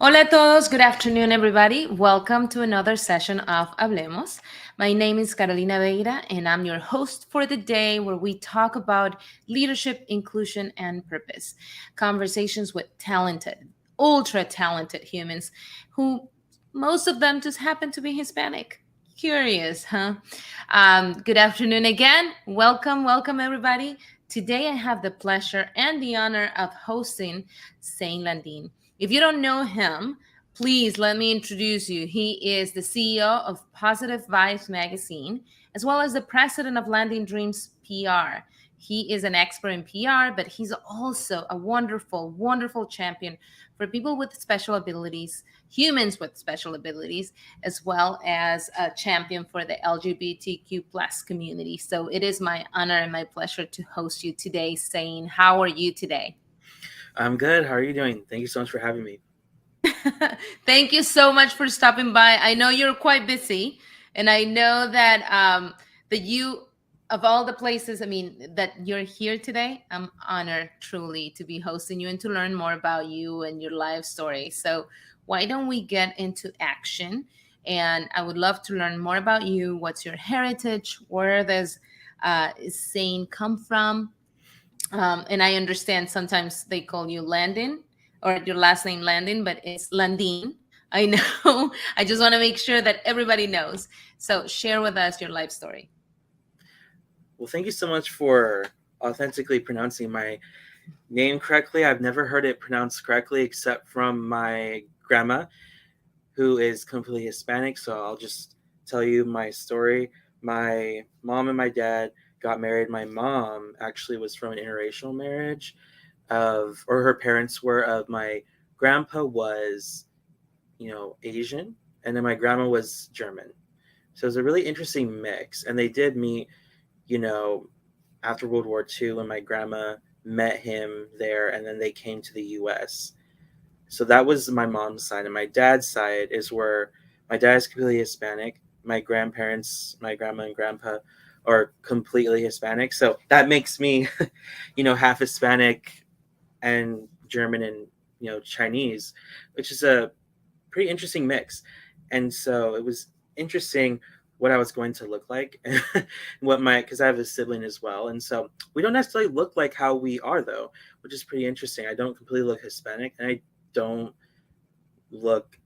Hola a todos, good afternoon, everybody. Welcome to another session of Hablemos. My name is Carolina Veira, and I'm your host for the day where we talk about leadership, inclusion, and purpose. Conversations with talented, ultra talented humans who most of them just happen to be Hispanic. Curious, huh? Good afternoon again. Welcome, everybody. Today I have the pleasure and the honor of hosting Zane Landin. If you don't know him, please let me introduce you. He is the CEO of PositiveVibes Magazine, as well as the president of Landing Dreams PR. He is an expert in PR, but he's also a wonderful champion for people with special abilities, humans with special abilities, as well as a champion for the LGBTQ plus community. So it is my honor and my pleasure to host you today, Zane. How are you today? I'm good. How are you doing? Thank you so much for having me. Thank you so much for stopping by. I know you're quite busy, and I know that that you, of all the places, I mean, that you're here today. I'm honored truly to be hosting you and to learn more about you and your life story. So why don't we get into action? And I would love to learn more about you. What's your heritage? Where does Zane come from? And I understand sometimes they call you Landin or your last name Landin, but it's Landin. I know. I just want to make sure that everybody knows. So share with us your life story. Well, thank you so much for authentically pronouncing my name correctly. I've never heard it pronounced correctly except from my grandma, who is completely Hispanic. So I'll just tell you my story. My mom and my dad got married. My mom actually was from an interracial marriage or her parents were of my grandpa was, Asian, and then my grandma was German. So it was a really interesting mix. And they did meet, you know, after World War II when my grandma met him there, and then they came to the US. So that was my mom's side. And my dad's side is where my dad is completely Hispanic. My grandparents, my grandma and grandpa, are completely Hispanic. So that makes me, half Hispanic and German and, Chinese, which is a pretty interesting mix. And so it was interesting what I was going to look like because I have a sibling as well. And so we don't necessarily look like how we are though, which is pretty interesting. I don't completely look Hispanic and I don't look,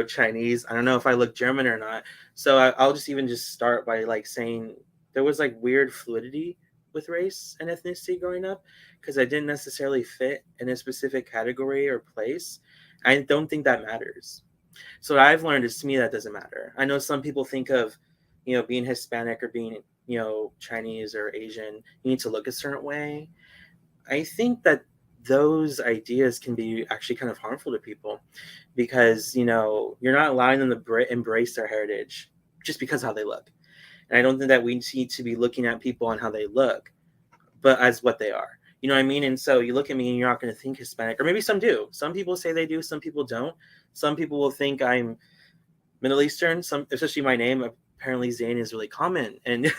Chinese. I don't know if I look German or not. So I'll just start by like saying there was like weird fluidity with race and ethnicity growing up because I didn't necessarily fit in a specific category or place. I don't think that matters. So what I've learned is to me that doesn't matter. I know some people think of, being Hispanic or being, Chinese or Asian, you need to look a certain way. I think that those ideas can be actually kind of harmful to people because, you're not allowing them to embrace their heritage just because of how they look. And I don't think that we need to be looking at people on how they look, but as what they are. You know what I mean? And so you look at me and you're not going to think Hispanic, or maybe some do. Some people say they do, some people don't. Some people will think I'm Middle Eastern. Some, especially my name, apparently Zane is really common in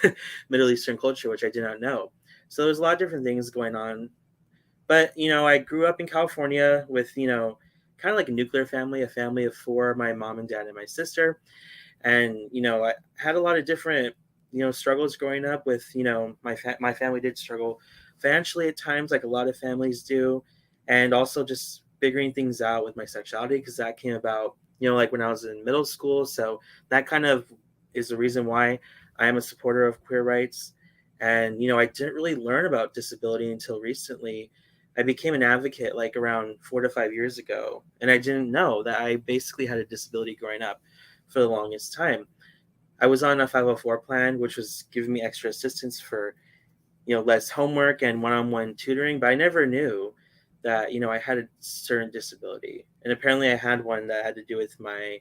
Middle Eastern culture, which I did not know. So there's a lot of different things going on. But I grew up in California with kind of like a nuclear family, a family of four: my mom and dad and my sister. And I had a lot of different struggles growing up with my family did struggle financially at times, like a lot of families do, and also just figuring things out with my sexuality because that came about like when I was in middle school. So that kind of is the reason why I am a supporter of queer rights. And I didn't really learn about disability until recently. I became an advocate like around 4 to 5 years ago, and I didn't know that I basically had a disability growing up for the longest time. I was on a 504 plan, which was giving me extra assistance for, less homework and one-on-one tutoring, but I never knew that, I had a certain disability. And apparently I had one that had to do with my,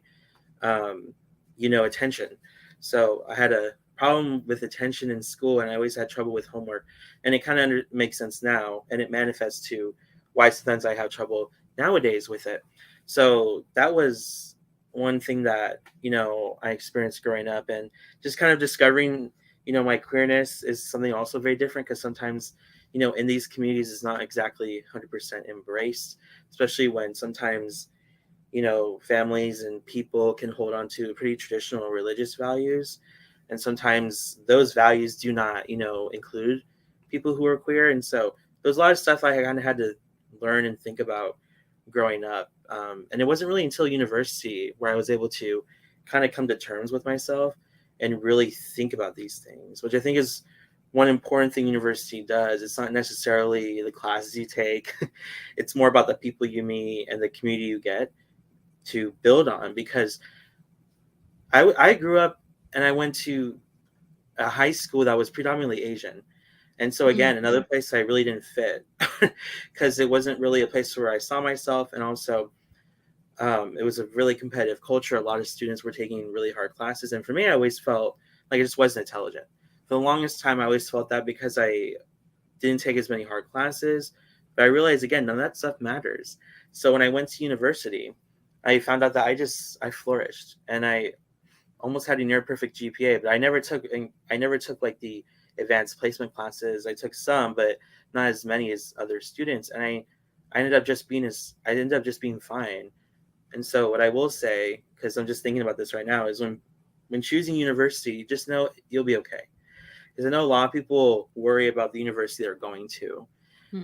attention. So I had a problem with attention in school and I always had trouble with homework. And it kind of makes sense now. And it manifests to why sometimes I have trouble nowadays with it. So that was one thing that I experienced growing up, and just kind of discovering my queerness is something also very different because sometimes in these communities it's not exactly 100% embraced, especially when sometimes families and people can hold on to pretty traditional religious values, and sometimes those values do not include people who are queer. And so there's a lot of stuff I kind of had to learn and think about growing up, and it wasn't really until university where I was able to kind of come to terms with myself and really think about these things, which I think is one important thing university does. It's not necessarily the classes you take. It's more about the people you meet and the community you get to build on, because I grew up and I went to a high school that was predominantly Asian. And so again, another place I really didn't fit because it wasn't really a place where I saw myself. And also it was a really competitive culture. A lot of students were taking really hard classes. And for me, I always felt like I just wasn't intelligent. For the longest time, I always felt that because I didn't take as many hard classes. But I realized, again, none of that stuff matters. So when I went to university, I found out that I flourished, and I almost had a near perfect GPA. But I never took like the advanced placement classes. I took some, but not as many as other students. And I ended up just being fine. And so what I will say, because I'm just thinking about this right now, is when choosing university, just know you'll be okay. Because I know a lot of people worry about the university they're going to.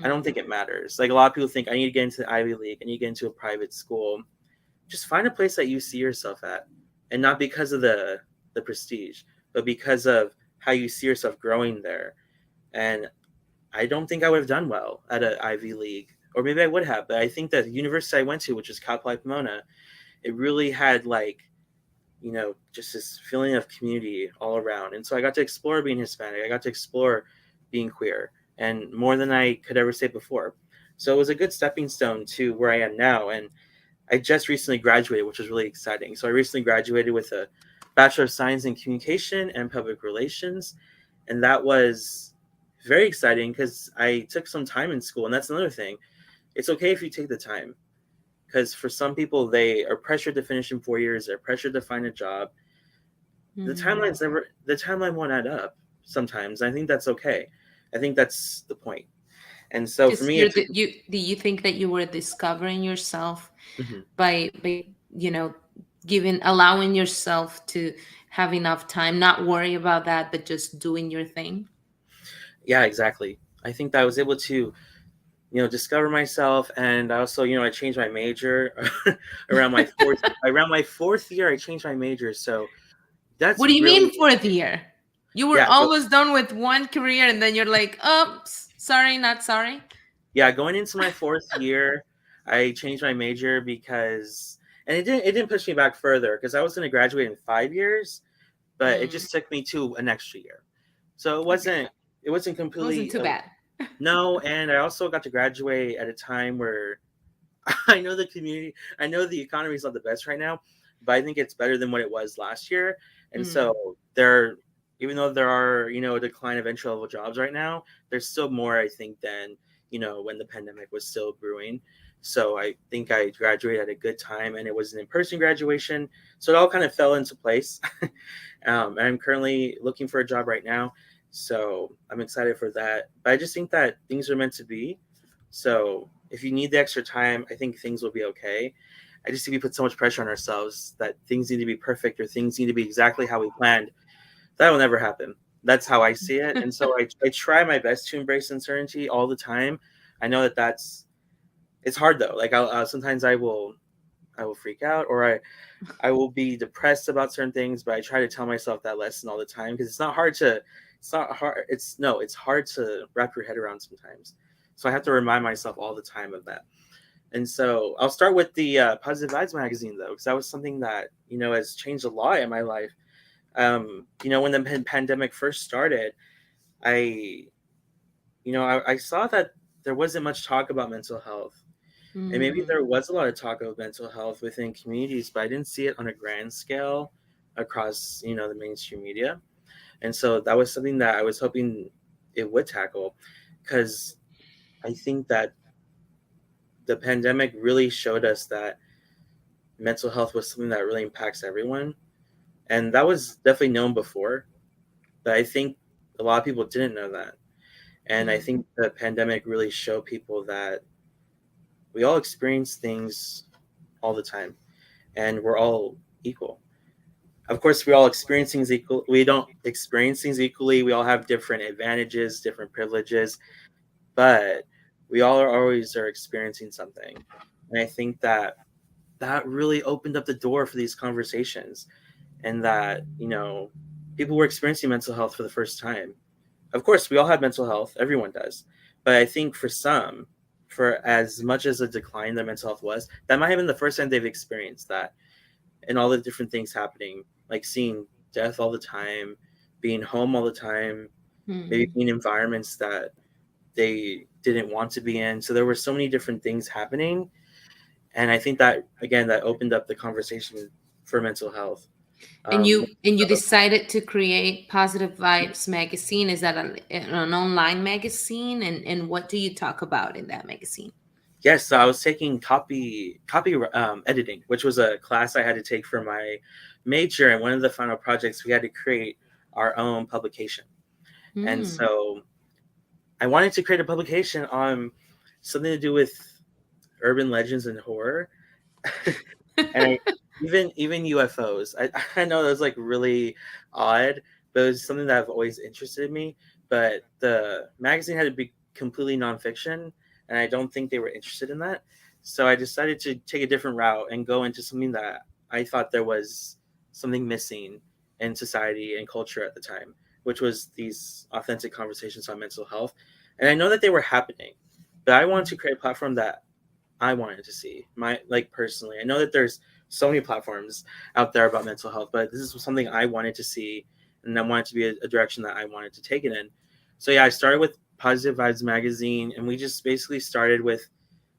I don't think it matters. Like, a lot of people think I need to get into the Ivy League, I need to get into a private school. Just find a place that you see yourself at, and not because of the prestige, but because of how you see yourself growing there. And I don't think I would have done well at an Ivy League, or maybe I would have, but I think that the university I went to, which is Cal Poly Pomona, it really had like, just this feeling of community all around. And so I got to explore being Hispanic. I got to explore being queer, and more than I could ever say before. So it was a good stepping stone to where I am now. And I just recently graduated, which was really exciting. So I recently graduated with a Bachelor of Science in Communication and Public Relations. And that was very exciting because I took some time in school. And that's another thing. It's okay if you take the time, because for some people, they are pressured to finish in 4 years. They're pressured to find a job. The timeline won't add up sometimes. I think that's okay. I think that's the point. And so for Because me, it took. do you think that you were discovering yourself Mhm. by giving allowing yourself to have enough time, not worry about that, but just doing your thing? Yeah, exactly. I think that I was able to discover myself. And I also, I changed my major around my fourth year. I changed my major. So What that's do you mean really. fourth year? You were Yeah. almost done with one career and then you're like, oh, sorry, not sorry. Yeah, going into my fourth year, I changed my major because, and it didn't push me back further, because I was going to graduate in 5 years, but it Mm, just took me to an extra year. So it okay. wasn't It wasn't completely too bad. no. And I also got to graduate at a time where I know I know the economy is not the best right now, but I think it's better than what it was last year. And Mm. so even though there are, a decline of entry level jobs right now, there's still more, I think, than, when the pandemic was still brewing. So I think I graduated at a good time, and it was an in-person graduation. So it all kind of fell into place. And I'm currently looking for a job right now. So I'm excited for that. But I just think that things are meant to be. So if you need the extra time, I think things will be okay. I just think we put so much pressure on ourselves that things need to be perfect or things need to be exactly how we planned. That will never happen. That's how I see it. And so I try my best to embrace uncertainty all the time. I know that it's hard though. Like sometimes I will freak out, or I will be depressed about certain things, but I try to tell myself that lesson all the time, because it's not hard. It's hard to wrap your head around sometimes. So I have to remind myself all the time of that. And so I'll start with the Positive Vibes magazine, though, because that was something that, has changed a lot in my life. When the pandemic first started, I, I saw that there wasn't much talk about mental health. And maybe Mm. there was a lot of talk of mental health within communities, but I didn't see it on a grand scale across, the mainstream media. And so that was something that I was hoping it would tackle, because I think that the pandemic really showed us that mental health was something that really impacts everyone. And that was definitely known before, but I think a lot of people didn't know that. And I Mm. think the pandemic really showed people that we all experience things all the time, and we're all equal. Of course, we all experience things equal. We don't experience things equally. We all have different advantages, different privileges, but we all are experiencing something. And I think that that really opened up the door for these conversations, and that, people were experiencing mental health for the first time. Of course, we all have mental health, everyone does. But I think for some, for as much as a decline that mental health was, that might have been the first time they've experienced that, and all the different things happening, like seeing death all the time, being home all the time, maybe Mhm. being in environments that they didn't want to be in. So there were so many different things happening. And I think that, again, that opened up the conversation for mental health. And Um, you decided to create Positive Vibes Magazine. Is that an online magazine? And what do you talk about in that magazine? yes, so I was taking copy editing, which was a class I had to take for my major. And one of the final projects, we had to create our own publication. And Mm. so I wanted to create a publication on something to do with urban legends and horror. And even UFOs. I know that was like really odd, but it was something that I've always interested in me. But the magazine had to be completely nonfiction, and I don't think they were interested in that. So I decided to take a different route and go into something that I thought there was something missing in society and culture at the time, which was these authentic conversations on mental health. And I know that they were happening, but I wanted to create a platform that I wanted to see. My, like, personally, I know that there's so many platforms out there about mental health, but this is something I wanted to see, and I wanted to be a direction that I wanted to take it in. So yeah, I started with Positive Vibes Magazine, and we just basically started with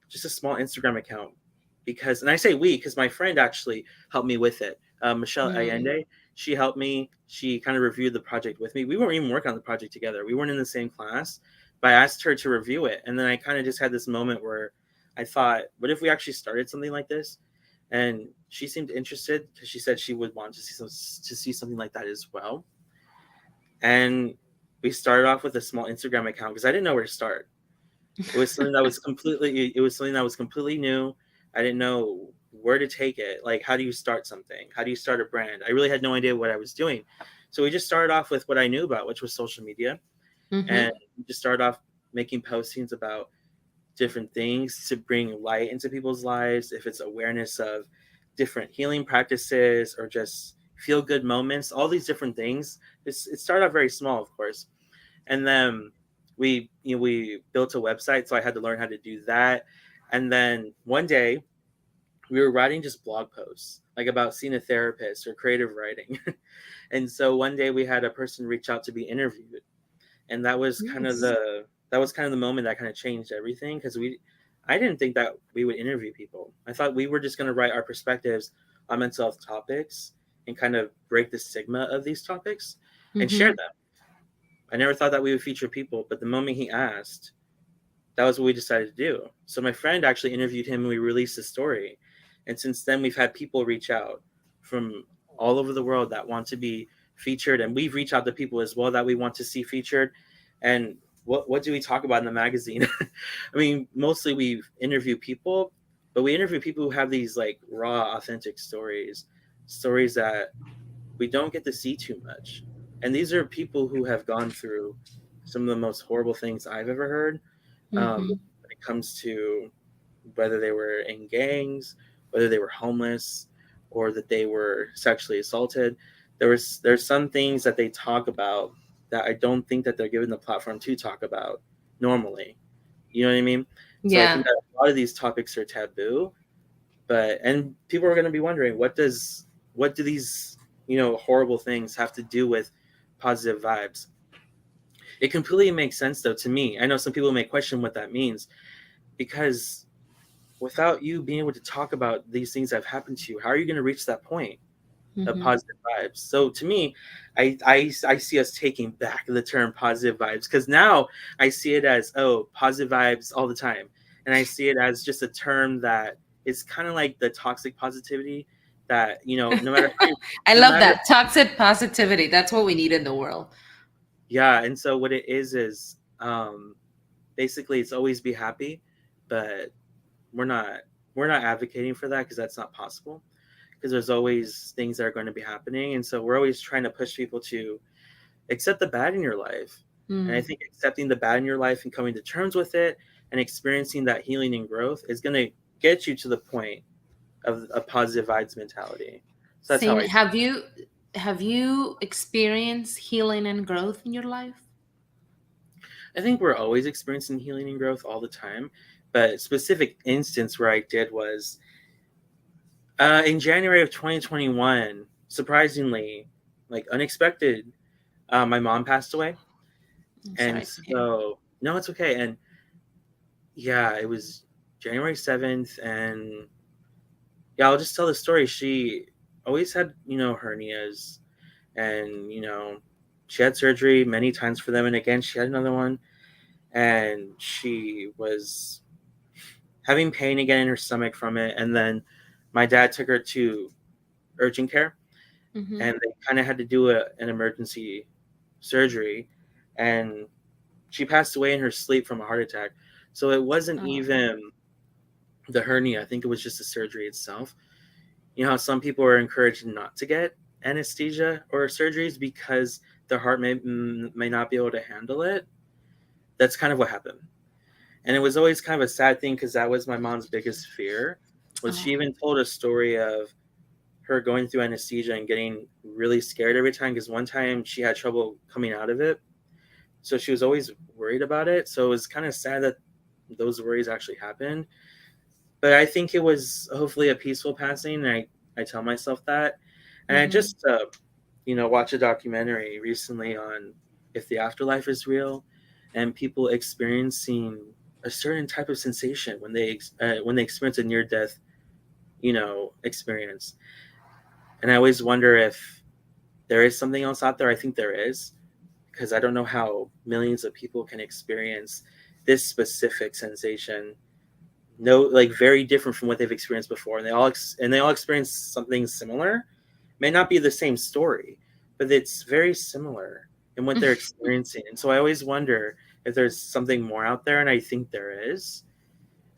just a small Instagram account, because, and I say we because my friend actually helped me with it. Michelle Mm. Allende, she helped me. She kind of reviewed the project with me. We weren't even working on the project together. We weren't in the same class, but I asked her to review it, and then I kind of just had this moment where I thought, what if we actually started something like this? And she seemed interested because she said she would want to see something like that as well. And we started off with a small Instagram account because I didn't know where to start. It was something that was completely new. I didn't know where to take it. Like, how do you start something? How do you start a brand? I really had no idea what I was doing. So we just started off with what I knew about, which was social media. And Mm-hmm. we just started off making postings about different things to bring light into people's lives. If it's awareness of different healing practices or just feel good moments, all these different things. It started off very small, of course. And then we built a website, so I had to learn how to do that. And then one day we were writing just blog posts, like about seeing a therapist or creative writing. And so one day we had a person reach out to be interviewed, and Nice. that was kind of the moment that kind of changed everything, because I didn't think that we would interview people. I thought we were just going to write our perspectives on mental health topics and kind of break the stigma of these topics and share Mm-hmm. them. I never thought that we would feature people, but the moment he asked, that was what we decided to do. So my friend actually interviewed him, and we released the story. And since then, we've had people reach out from all over the world that want to be featured, and we've reached out to people as well that we want to see featured. And what do we talk about in the magazine? I mean, mostly we interview people, but we interview people who have these like raw, authentic stories that we don't get to see too much. And these are people who have gone through some of the most horrible things I've ever heard, Mm-hmm. when it comes to whether they were in gangs, whether they were homeless, or that they were sexually assaulted. There's some things that they talk about that I don't think that they're given the platform to talk about normally. You know what I mean? So I think Yeah. that a lot of these topics are taboo, but and people are going to be wondering, what do these, horrible things have to do with positive vibes? It completely makes sense though to me. I know some people may question what that means, because without you being able to talk about these things that have happened to you, how are you going to reach that point of Mm-hmm. positive vibes? So to me, I see us taking back the term positive vibes, because now I see it as, oh, positive vibes all the time. And I see it as just a term that is kind of like the toxic positivity that, no matter how you, I no love matter, that. Toxic positivity. That's what we need in the world. yeah. And so what it is, basically it's always be happy, but we're not we're not advocating for that because that's not possible, because there's always things that are going to be happening. And so we're always trying to push people to accept the bad in your life. And I Mm. think accepting the bad in your life and coming to terms with it and experiencing that healing and growth is going to get you to the point of a positive vibes mentality. So that's how Zane, I see have you experienced healing and growth in your life? it. I think we're always experiencing healing and growth all the time. But a specific instance where I did was in January of 2021, surprisingly, like unexpected, my mom passed away. I'm And sorry to hear. so, no, it's okay. And yeah, it was January 7th. And yeah, I'll just tell the story. She always had, hernias. And, she had surgery many times for them. And again, she had another one. And she was having pain again in her stomach from it. And then my dad took her to urgent care. Mm-hmm. And they kind of had to do an emergency surgery. And she passed away in her sleep from a heart attack. So it wasn't Oh. even the hernia. I think it was just the surgery itself. You know how some people are encouraged not to get anesthesia or surgeries because their heart may not be able to handle it. That's kind of what happened. And it was always kind of a sad thing because that was my mom's biggest fear. Was she Oh. even told a story of her going through anesthesia and getting really scared every time, because one time she had trouble coming out of it. So she was always worried about it. So it was kind of sad that those worries actually happened. But I think it was hopefully a peaceful passing. And I tell myself that. And I Mm-hmm. just, watched a documentary recently on if the afterlife is real, and people experiencing a certain type of sensation when they experience a near death, experience. And I always wonder if there is something else out there. I think there is, because I don't know how millions of people can experience this specific sensation. No, like very different from what they've experienced before, and they all experience something similar. May not be the same story, but it's very similar in what they're experiencing. And so I always wonder if there's something more out there, and I think there is.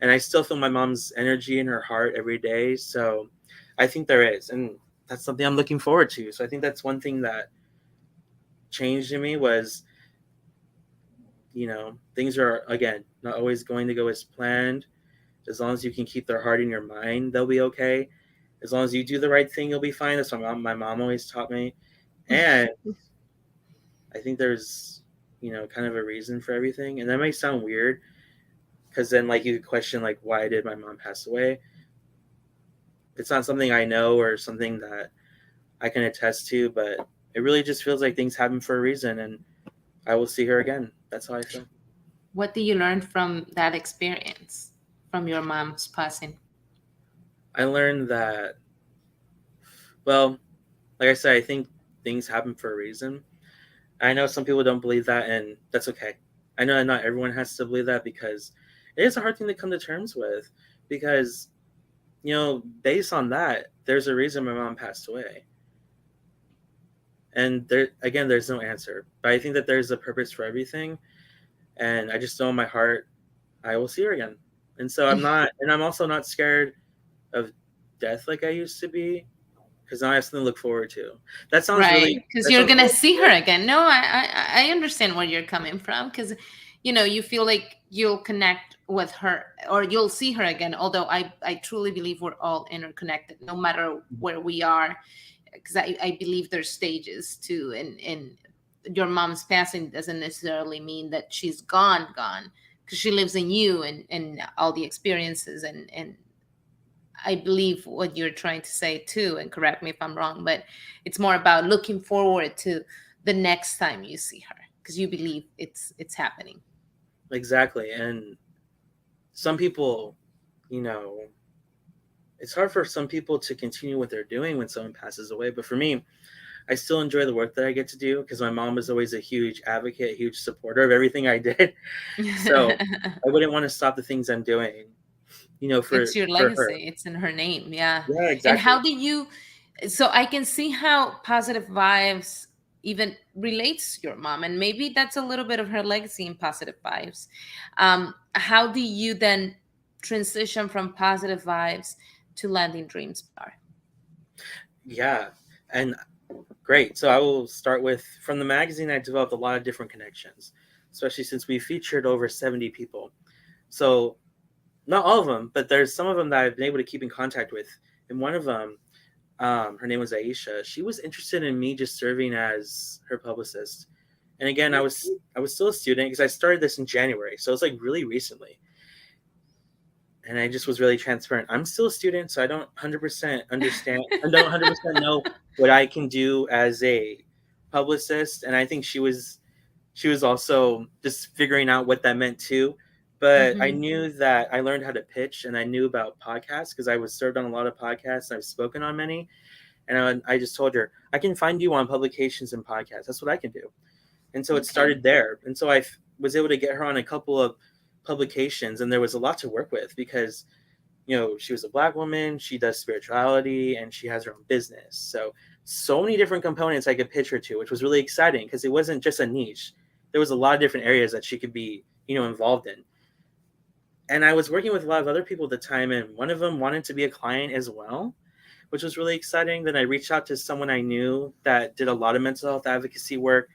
And I still feel my mom's energy in her heart every day, so I think there is, and that's something I'm looking forward to. So I think that's one thing that changed in me was, things are again not always going to go as planned. As long as you can keep their heart in your mind, they'll be okay. As long as you do the right thing, you'll be fine. That's what my mom always taught me. And I think there's, kind of a reason for everything. And that may sound weird because then, like, you could question, like, why did my mom pass away? It's not something I know or something that I can attest to, but it really just feels like things happen for a reason, and I will see her again. That's how I feel. What did you learn from that experience, from your mom's passing? I learned that, well, like I said, I think things happen for a reason. I know some people don't believe that, and that's okay. I know not everyone has to believe that, because it is a hard thing to come to terms with. Because, based on that, there's a reason my mom passed away. And there, again, there's no answer. But I think that there's a purpose for everything. And I just know in my heart, I will see her again. And so I'm also not scared of death like I used to be, because now I have something to look forward to. Right, because That you're sounds gonna really see her weird. again. No, I understand where you're coming from, because you feel like you'll connect with her or you'll see her again. Although I truly believe we're all interconnected, no matter where we are, because I believe there's stages too, and your mom's passing doesn't necessarily mean that she's gone, because she lives in you and all the experiences and I believe what you're trying to say too, and correct me if I'm wrong, but it's more about looking forward to the next time you see her because you believe it's happening. Exactly. And some people, you know, it's hard for some people to continue what they're doing when someone passes away. But for me, I still enjoy the work that I get to do, because my mom was always a huge advocate, a huge supporter of everything I did. So I wouldn't want to stop the things I'm doing, It's your for her. legacy. It's in her name. Yeah. Yeah, And exactly. how do you, so I can see how positive vibes even relates to your mom. And maybe that's a little bit of her legacy in positive vibes. How do you then transition from Positive Vibes to Landing Dreams PR? Yeah, and great. So I will start with, from the magazine, I developed a lot of different connections, especially since we featured over 70 people. So not all of them, but there's some of them that I've been able to keep in contact with. And one of them, her name was Aisha. She was interested in me just serving as her publicist. And again, I was still a student because I started this in January, so it's like really recently. And I just was really transparent. I'm still a student, so I don't 100% understand. I don't 100% know what I can do as a publicist. And I think she was also just figuring out what that meant too. But I Mm-hmm. knew that I learned how to pitch, and I knew about podcasts because I was served on a lot of podcasts. I've spoken on many, and I just told her I can find you on publications and podcasts. That's what I can do. And so it Okay. started there. And so was able to get her on a couple of publications, and there was a lot to work with because she was a Black woman, she does spirituality, and she has her own business. So many different components I could pitch her to, which was really exciting because it wasn't just a niche. There was a lot of different areas that she could be involved in. And I was working with a lot of other people at the time, and one of them wanted to be a client as well, which was really exciting. Then I reached out to someone I knew that did a lot of mental health advocacy work,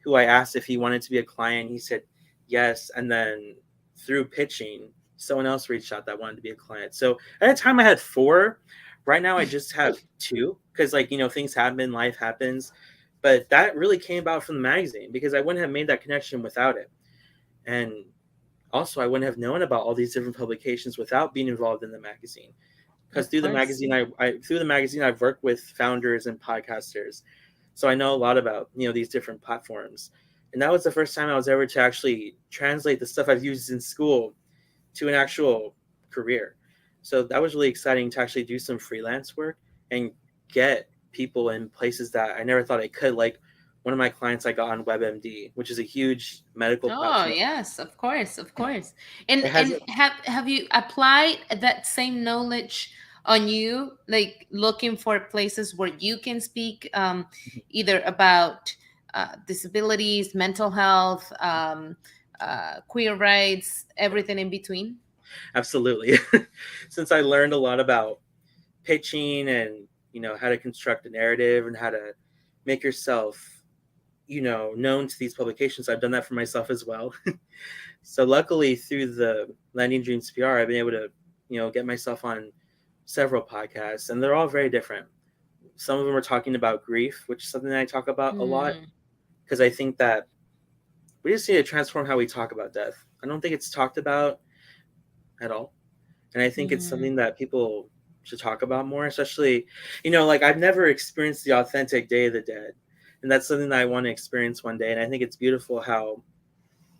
who I asked if he wanted to be a client. He said yes. And then through pitching, someone else reached out that wanted to be a client. So at the time I had four. Right now I just have two because, things happen, life happens. But that really came about from the magazine because I wouldn't have made that connection without it. And also, I wouldn't have known about all these different publications without being involved in the magazine. Because Of course. through the magazine, I've worked with founders and podcasters, so I know a lot about these different platforms. And that was the first time I was ever to actually translate the stuff I've used in school to an actual career. So that was really exciting to actually do some freelance work and get people in places that I never thought I could. Like one of my clients I got on WebMD, which is a huge medical Oh platform. yes, of course, of course. And It has have you applied that same knowledge on you, like looking for places where you can speak either about disabilities, mental health, queer rights, everything in between? absolutely. Since I learned a lot about pitching and how to construct a narrative and how to make yourself known to these publications, I've done that for myself as well. So luckily through the Landing Dreams PR, I've been able to get myself on several podcasts, and they're all very different. Some of them are talking about grief, which is something that I talk about a lot Mm, because I think that we just need to transform how we talk about death. I don't think it's talked about at all, and I think it's mm, something that people should talk about more, especially like I've never experienced the authentic Day of the Dead, and that's something that I want to experience one day. And I think it's beautiful how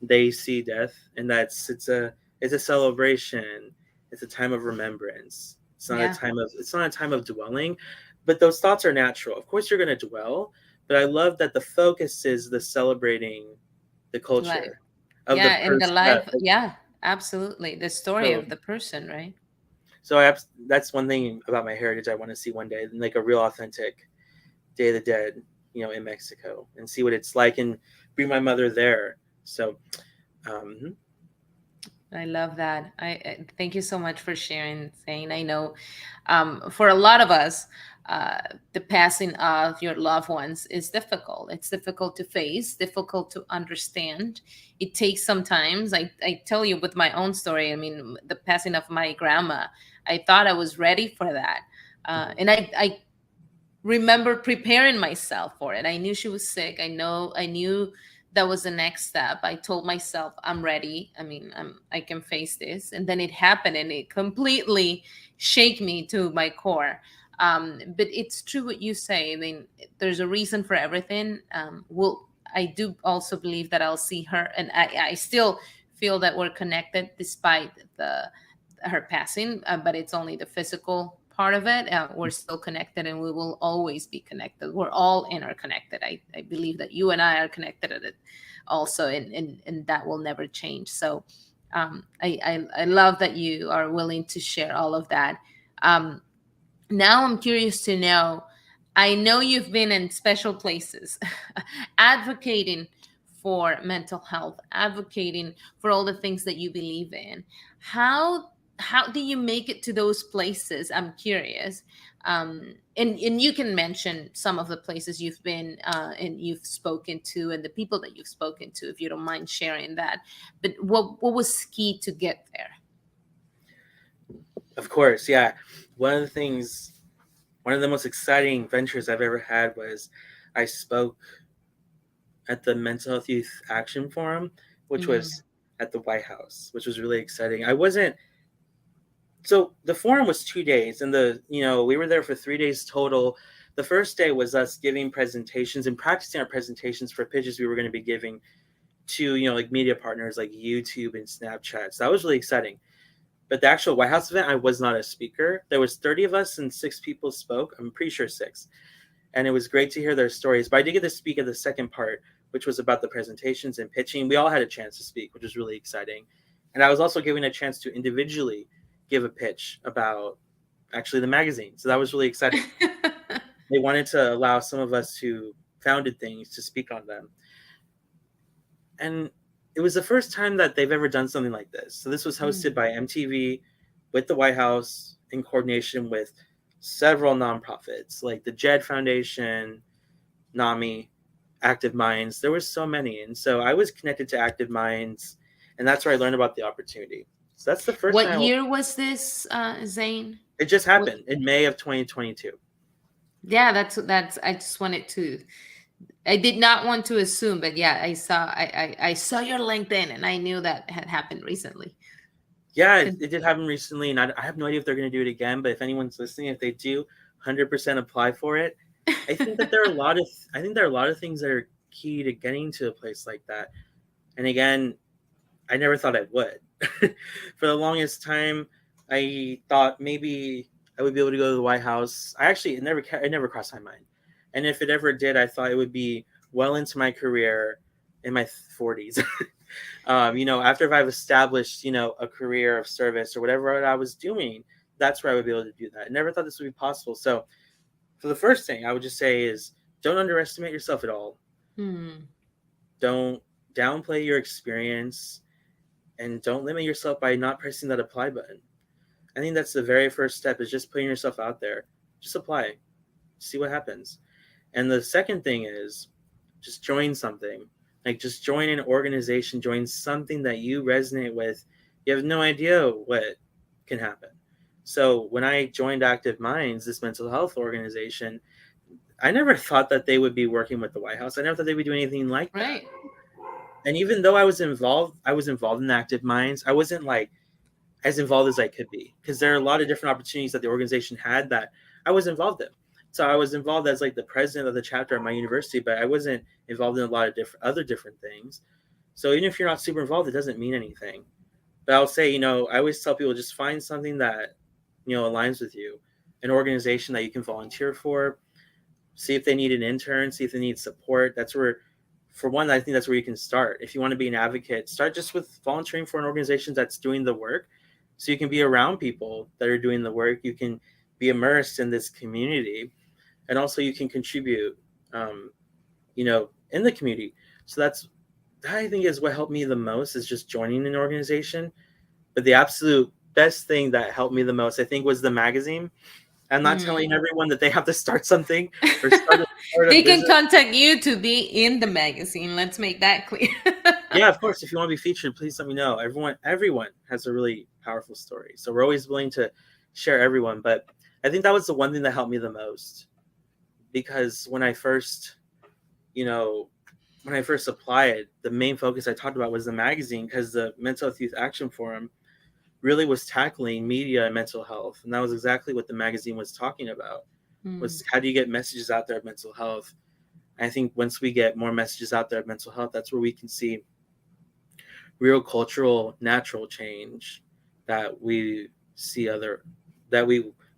they see death, and it's a celebration. It's a time of remembrance. yeah, It's not a time of dwelling, but those thoughts are natural. Of course you're going to dwell, but I love that the focus is the celebrating the life. culture of the Yeah, in the person life. Yeah, absolutely. The story so of the person, right? that's one thing about my heritage I want to see one day, like a real authentic Day of the Dead, in Mexico, and see what it's like and bring my mother there. So um, I love that. Thank you so much for sharing, Zane. I know for a lot of us, uh, the passing of your loved ones is difficult. It's difficult to face, difficult to understand. It takes some time. I tell you with my own story, I mean, the passing of my grandma, I thought I was ready for that. mhm. And I remember preparing myself for it. I knew she was sick. I knew that was the next step. I told myself, I'm ready. I mean, I can face this. And then it happened and it completely shake me to my core. But it's true what you say. I mean, there's a reason for everything. I do also believe that I'll see her, and I still feel that we're connected despite the her passing, but it's only the physical part of it. We're still connected and we will always be connected. We're all interconnected. I believe that you and I are connected at it also, and that will never change. So I love that you are willing to share all of that. Um, Now I'm curious to know. I know you've been in special places advocating for mental health, advocating for all the things that you believe in. How how do you make it to those places? I'm curious. And you can mention some of the places you've been and you've spoken to, and the people that you've spoken to, if you don't mind sharing that. But what was key to get there? Of course, yeah. One of the things, one of the most exciting ventures I've ever had was I spoke at the Mental Health Youth Action Forum, which Mm, was at the White House, which was really exciting. I wasn't so the forum was 2 days, and we were there for 3 days total. The first day was us giving presentations and practicing our presentations for pitches we were going to be giving to like media partners like YouTube and Snapchat. So that was really exciting. But the actual White House event, I was not a speaker. There was 30 of us and 6 people spoke. I'm pretty sure 6. And it was great to hear their stories. But I did get to speak at the second part, which was about the presentations and pitching. We all had a chance to speak, which was really exciting. And I was also given a chance to individually give a pitch about actually the magazine. So that was really exciting. They wanted to allow some of us who founded things to speak on them. And it was the first time that they've ever done something like this. So this was hosted by MTV with the White House in coordination with several nonprofits like the JED Foundation, NAMI, Active Minds. There were so many. And so I was connected to Active Minds, and that's where I learned about the opportunity. So that's the first What time. year was this, Zane? It just happened in May of 2022. Yeah, that's. I just wanted to. I did not want to assume, but yeah, I saw your LinkedIn, and I knew that had happened recently. Yeah, it did happen recently, and I have no idea if they're going to do it again. But if anyone's listening, if they do, 100% apply for it. I think that there are a lot of things that are key to getting to a place like that. And again, I never thought I would. For the longest time, I thought maybe I would be able to go to the White House. It never crossed my mind. And if it ever did, I thought it would be well into my career in my 40s. After I've established, a career of service or whatever I was doing, that's where I would be able to do that. I never thought this would be possible. So for the first thing I would just say is don't underestimate yourself at all. Don't downplay your experience, and don't limit yourself by not pressing that apply button. I think that's the very first step, is just putting yourself out there. Just apply, see what happens. And the second thing is just join something. Like, just join an organization, join something that you resonate with. You have no idea what can happen. So when I joined Active Minds, this mental health organization, I never thought that they would be working with the White House. I never thought they would do anything like that. Right. And even though I was involved in Active Minds. I wasn't like as involved as I could be, because there are a lot of different opportunities that the organization had that I was involved in. So I was involved as like the president of the chapter at my university, but I wasn't involved in a lot of different things. So even if you're not super involved, it doesn't mean anything. But I'll say, I always tell people, just find something that, aligns with you, an organization that you can volunteer for, see if they need an intern, see if they need support. That's where, for one, I think that's where you can start. If you want to be an advocate, start just with volunteering for an organization that's doing the work, so you can be around people that are doing the work. You can be immersed in this community, and also you can contribute, in the community. So that I think is what helped me the most, is just joining an organization. But the absolute best thing that helped me the most, I think, was the magazine. I'm not telling everyone that they have to start something or start a They can business. contact you to be in the magazine. Let's make that clear. Yeah, of course. If you want to be featured, please let me know. Everyone has a really powerful story, so we're always willing to share everyone. But I think that was the one thing that helped me the most, because when I first applied, the main focus I talked about was the magazine, because the Mental Health Youth Action Forum really was tackling media and mental health, and that was exactly what the magazine was talking about. Was how do you get messages out there of mental health? And I think once we get more messages out there of mental health, that's where we can see real cultural, natural change that we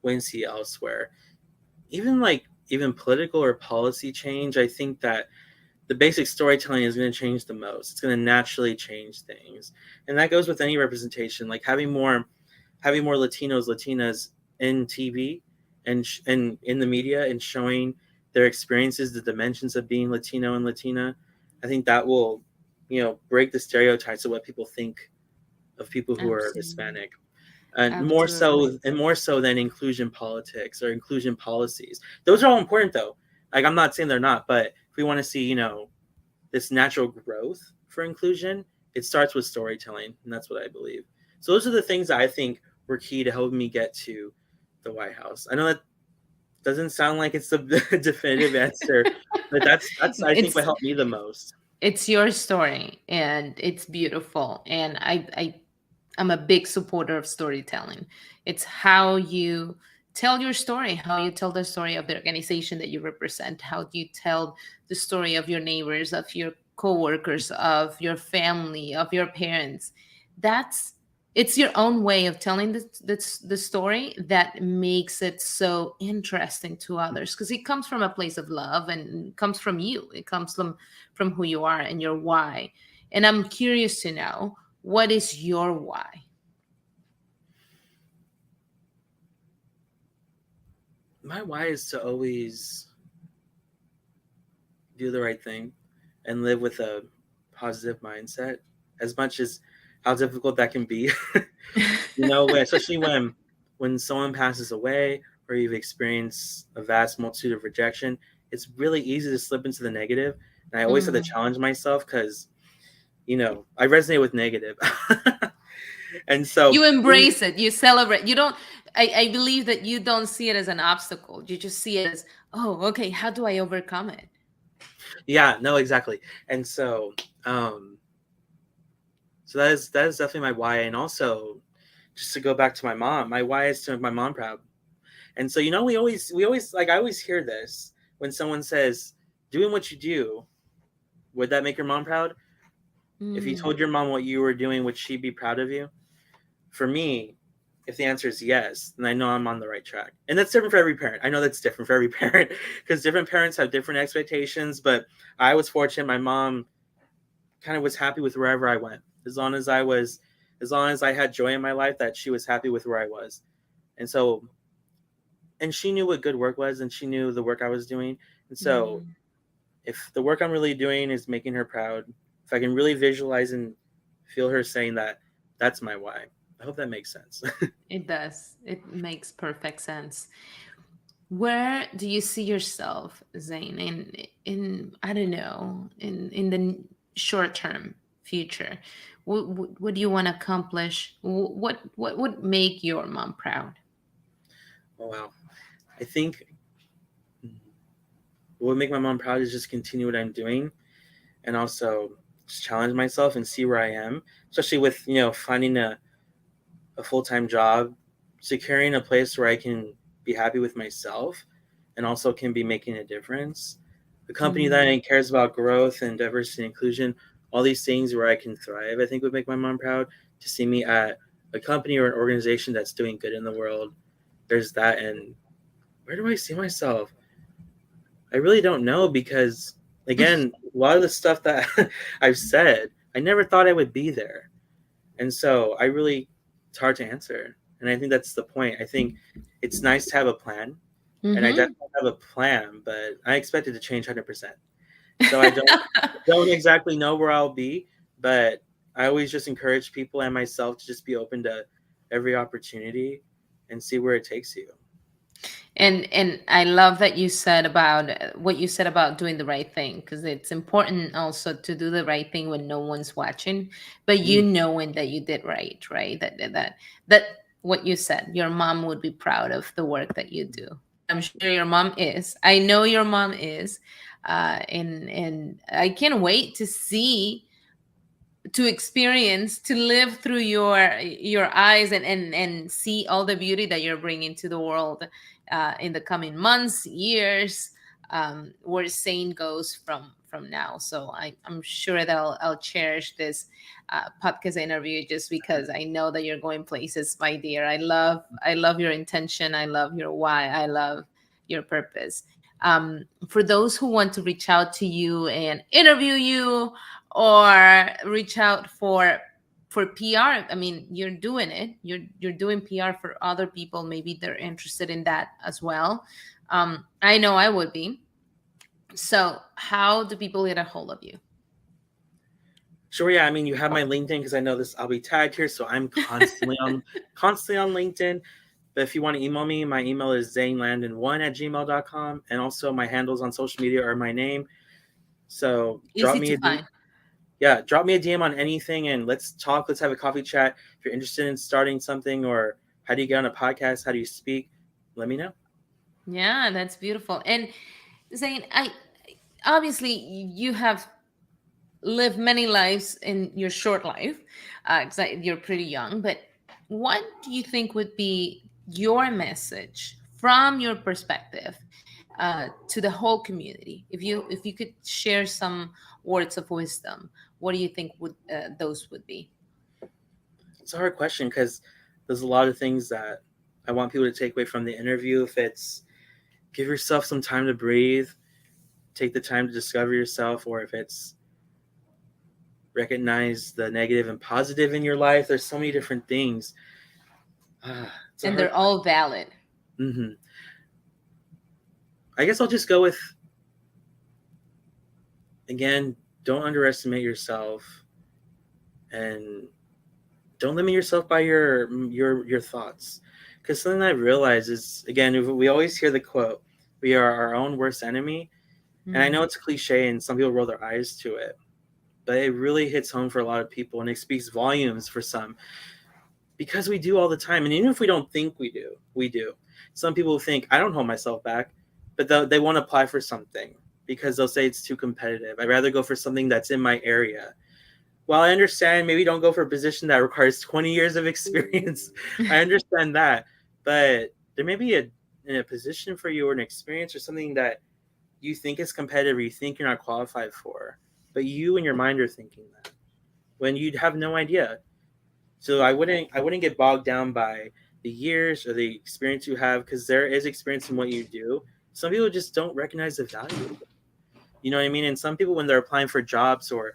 wouldn't see elsewhere. Even political or policy change, I think that the basic storytelling is going to change the most. It's going to naturally change things, and that goes with any representation. Like having more Latinos, Latinas in TV and in the media, and showing their experiences, the dimensions of being Latino and Latina. I think that will, break the stereotypes of what people think of people who are Absolutely. Hispanic. Absolutely. and more so than inclusion politics or inclusion policies. Those are all important though. Like I'm not saying they're not, but if we want to see, this natural growth for inclusion, it starts with storytelling, and that's what I believe. So those are the things that I think were key to helping me get to the White House. I know that doesn't sound like it's the definitive answer, but that's I think It's what helped me the most. it's your story and it's beautiful. And I'm a big supporter of storytelling. It's how you tell your story, how you tell the story of the organization that you represent, how do you tell the story of your neighbors, of your coworkers, of your family, of your parents. That's it's your own way of telling the story that makes it so interesting to others, because it comes from a place of love and it comes from you. It comes from who you are and your why. And I'm curious to know, what is your why? My why is to always do the right thing and live with a positive mindset, as much as how difficult that can be. Especially when someone passes away or you've experienced a vast multitude of rejection, it's really easy to slip into the negative. And I always have to Mm. challenge myself because I resonate with negative. And so You embrace it, you celebrate. You don't, I believe that you don't see it as an obstacle. You just see it as, oh, okay, how do I overcome it? yeah, no, exactly. And um so that is definitely my why. And also, just to go back to my mom, my why is to make my mom proud. And so, we always like, I always hear this when someone says, doing what you do, would that make your mom proud? If you Mm. told your mom what you were doing, would she be proud of you? For me, if the answer is yes, then I know I'm on the right track. And that's different for every parent. I know that's different for every parent because different parents have different expectations. But I was fortunate. My mom kind of was happy with wherever I went. As long as I had joy in my life, that she was happy with where I was. And so, and she knew what good work was, and she knew the work I was doing. And so, Mm. if the work I'm really doing is making her proud, if I can really visualize and feel her saying that, that's my why. I hope that makes sense. It does. It makes perfect sense. Where do you see yourself, Zane, in I don't know, in the short term future? What do you want to accomplish? What would make your mom proud? Oh, wow. I think what would make my mom proud is just continue what I'm doing, and also just challenge myself and see where I am, especially with, finding a full time job, securing a place where I can be happy with myself and also can be making a difference. A company Mm. that cares about growth and diversity and inclusion, all these things where I can thrive, I think would make my mom proud to see me at a company or an organization that's doing good in the world. There's that. And where do I see myself? I really don't know because, again, a lot of the stuff that I've said, I never thought I would be there. And so it's hard to answer. And I think that's the point. I think it's nice to have a plan. And I Mm-hmm. definitely have a plan, but I expect it to change 100%. So I don't exactly know where I'll be, but I always just encourage people and myself to just be open to every opportunity and see where it takes you. And I love that you said about what you said about doing the right thing, because it's important also to do the right thing when no one's watching, but you Mm, knowing that you did right, that what you said, your mom would be proud of the work that you do. I'm sure your mom is. I know your mom is, and I can't wait to see, to experience, to live through your eyes, and see all the beauty that you're bringing to the world, in the coming months, years, where Zane goes from now. So I'm sure that I'll cherish this podcast interview, just because I know that you're going places, my dear. I love your intention, I love your why, I love your purpose. For those who want to reach out to you and interview you, or reach out for PR. I mean, you're doing it. You're doing PR for other people. Maybe they're interested in that as well. I know I would be. So, how do people get a hold of you? Sure, yeah. I mean, you have my LinkedIn because I know this. I'll be tagged here, so I'm constantly on LinkedIn. But if you want to email me, my email is zanelandin1@gmail.com, and also my handles on social media are my name. So Easy to find. drop me a DM on anything, and let's talk. Let's have a coffee chat. If you're interested in starting something, or how do you get on a podcast? How do you speak? Let me know. Yeah, that's beautiful. And Zane, I obviously you have lived many lives in your short life, because you're pretty young. But what do you think would be your message from your perspective to the whole community? If you could share some words of wisdom, what do you think would those would be? It's a hard question because there's a lot of things that I want people to take away from the interview. If it's give yourself some time to breathe, take the time to discover yourself, or if it's recognize the negative and positive in your life. There's so many different things. It's a And hard they're all valid. question. I guess I'll just go with, again, don't underestimate yourself, and don't limit yourself by your thoughts. Because something I've realized is, again, we always hear the quote, "We are our own worst enemy," and I know Mhm. it's a cliche, and some people roll their eyes to it, but it really hits home for a lot of people, and it speaks volumes for some, because we do all the time. And even if we don't think we do, we do. Some people think, I don't hold myself back, but they won't apply for something because they'll say it's too competitive. I'd rather go for something that's in my area. While I understand, maybe don't go for a position that requires 20 years of experience. I understand that. But there may be a position for you, or an experience, or something that you think is competitive, or you think you're not qualified for, but you in your mind are thinking that when you'd have no idea. So I wouldn't get bogged down by the years or the experience you have, because there is experience in what you do. Some people just don't recognize the value of it. You know what I mean? And some people, when they're applying for jobs or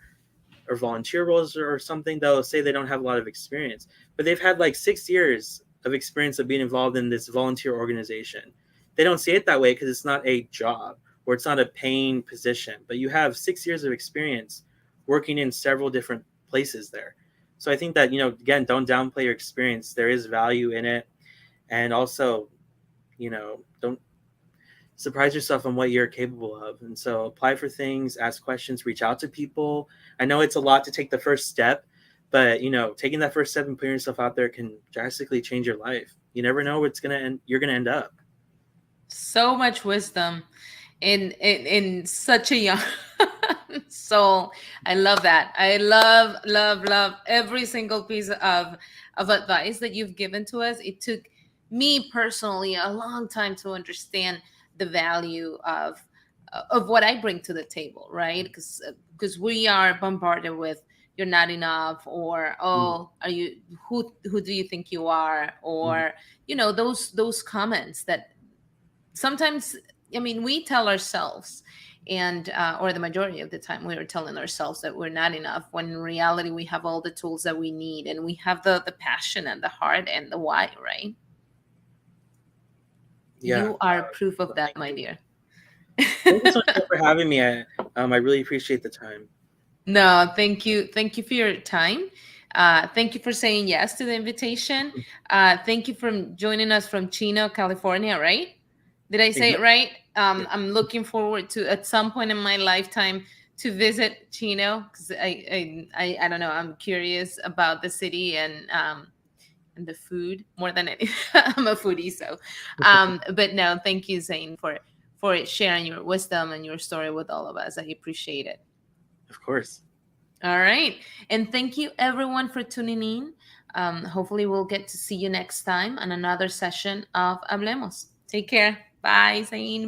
volunteer roles or something, they'll say they don't have a lot of experience, but they've had like 6 years of experience of being involved in this volunteer organization. They don't see it that way because it's not a job, or it's not a paying position, but you have 6 years of experience working in several different places there. So I think that, again, don't downplay your experience. There is value in it. And also, don't surprise yourself on what you're capable of. And so apply for things, ask questions, reach out to people. I know it's a lot to take the first step, but taking that first step and putting yourself out there can drastically change your life. You never know where you're gonna end up. So much wisdom in such a young soul. I love that. I love every single piece of advice that you've given to us. It took me personally a long time to understand the value of what I bring to the table, right? Because we are bombarded with you're not enough, or Mm, oh, are you, who do you think you are, mm. or those comments that sometimes, I mean, we tell ourselves, and or the majority of the time we are telling ourselves that we're not enough, when in reality we have all the tools that we need, and we have the passion and the heart and the why, right? Yeah. You are proof of Well, that, my dear. thank you so much for having me. I really appreciate the time. No, thank you for your time. Thank you for saying yes to the invitation. Thank you for joining us from Chino, California, right? Did I say Yeah, it right? yeah, I'm looking forward to, at some point in my lifetime, to visit Chino, because I don't know. I'm curious about the city and the food more than anything. I'm a foodie, so. But no, thank you, Zane, for sharing your wisdom and your story with all of us. I appreciate it. of course. All right. And thank you, everyone, for tuning in. Hopefully, we'll get to see you next time on another session of Hablemos. Take care. Bye, Zain.